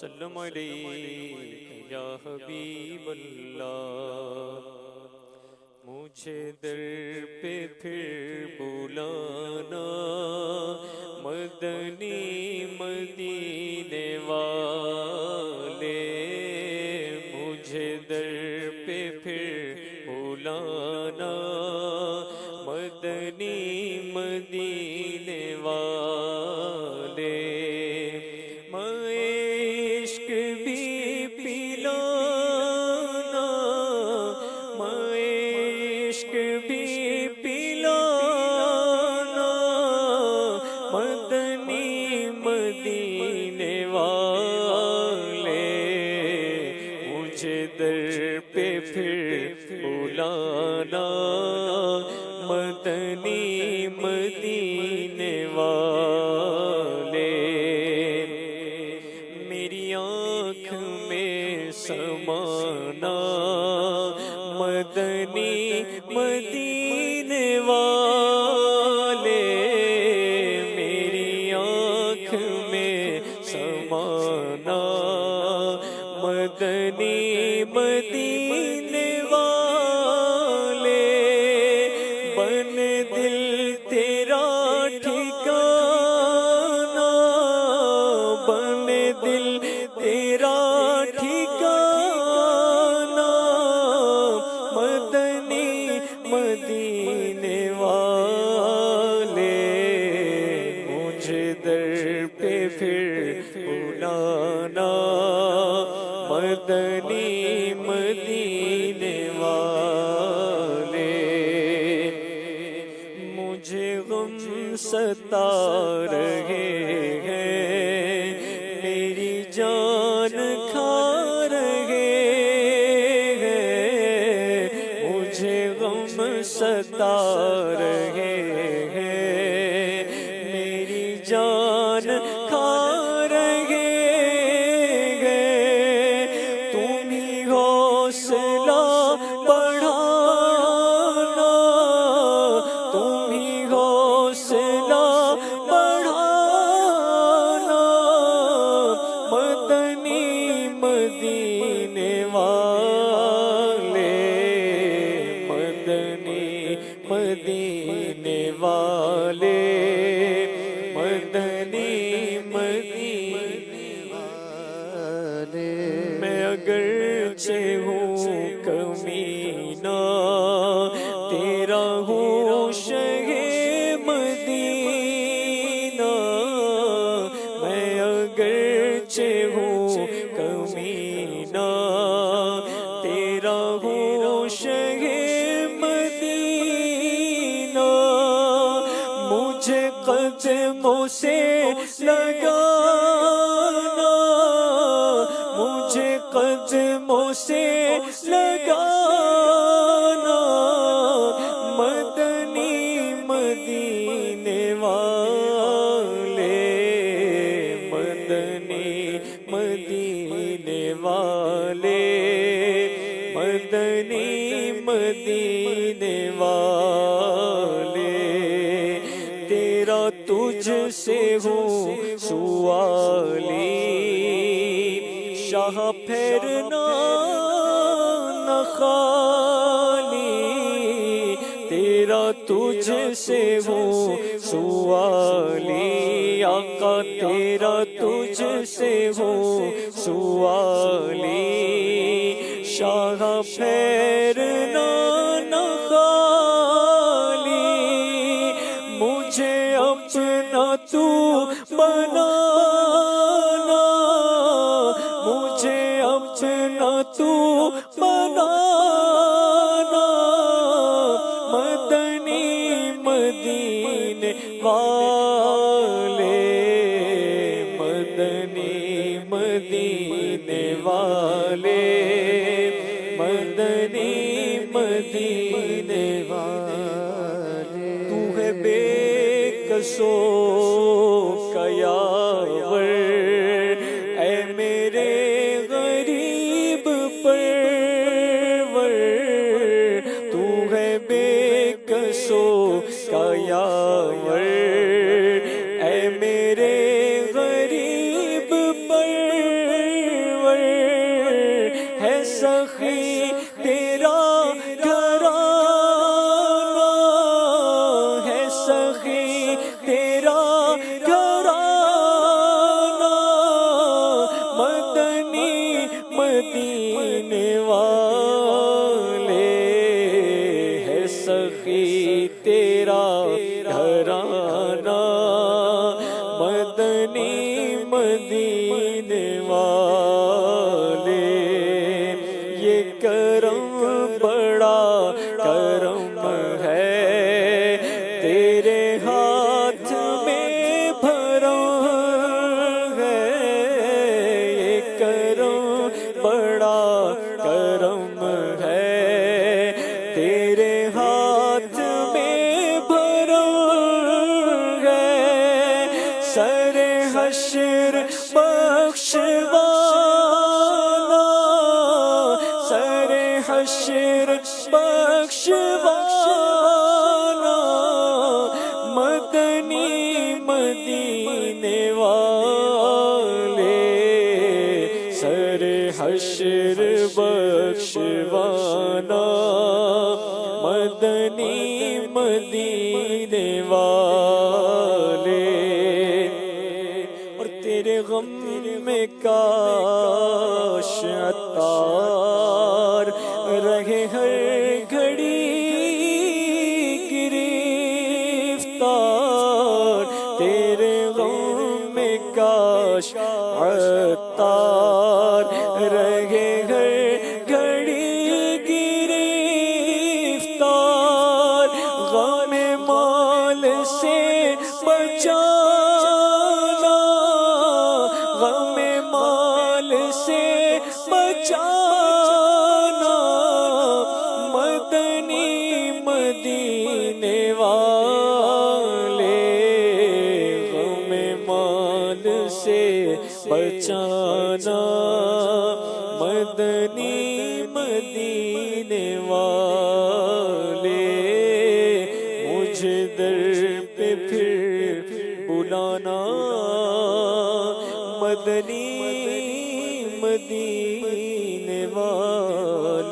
وسلم علیک یا حبیب اللہ۔ مجھے در پہ پھر بلانا مدنی مدینے والے، مجھے در پہ پھر بلانا مدنی مدینے والے، میں عشق بھی پلانا، میں عشق بھی پلانا مدنی مدینے والے، مجھے در پہ پھر بلانا مدنی مدینے والے، میری آنکھ میں سمانا مدنی مدینے والے، میری آنکھ میں سمانا مدنی مدینے والے، بن دل تیرا ٹھکانا، بن دل تیرا ٹھکانا مدنی مدینے والے، مجھے در پہ پھر بلانا مدنی مدینے والے، مجھے غم ستا رہے ہیں، میری جان کھا رہے ہیں، مجھے غم ستا رہے ہیں، میری جان کھا رہے ہیں، تم ہی حوصلہ بڑھانا، تم ہی حوصلہ بڑھانا مدنی مدینے والے، مدنی مدینے والے، مدنی مدینے والے، میں اگرچہ ہوں کمینہ تیرا ہوں شہ مدینہ، میں اگرچہ ہوں کمینہ تیرا ہوں شہ مدینہ، مجھے قدموں سے لگانا، مجھے قدموں سے لگانا مدنی مدینے والے، مدنی مدینے والے، مدنی مدینے والے، تیرا تجھ سے ہوں سوالی، شاہ پھیرنا نہ خالی، تیرا تجھ سے ہوں سوالی، آقا تیرا تجھ سے ہوں سوالی، شاہ پھیرنا نہ خالی، مجھے اپنا تو بنانا، مجھے اپنا تو بنانا مدنی مدینے والے، مدنی مدینے والے، مدنی مدینے والے، تو ہے بے کسو کا یاور، اے میرے غریب پرور، تو ہے بے کسو کا یاور، اے میرے غریب پرور، گھرانہ مدنی مدینے والے، یہ کرم بڑا کرم ہے تیرے ہاتھ میں بھرم ہے، یہ کرم بڑا کرم ہے تیرے ہاتھ میں بھرم ہے، سر حشر بخشوانا، سر حشر بخشوانا، مدنی مدینے والے، سر حشر بخشوانا، مدنی مدینے والے، اور تیرے غم میں کاش عطار رہے ہر گھڑی گرفتار، تیرے غم میں کاش عطار رہے ہر گھڑی گرفتار، غم مال سے بچانا، غم مال سے بچانا، مدنی مدینے والے، غم مال سے بچانا، مدنی مدینے والے، مجھے در پہ پھر بلانا، مدنی مدینے والے۔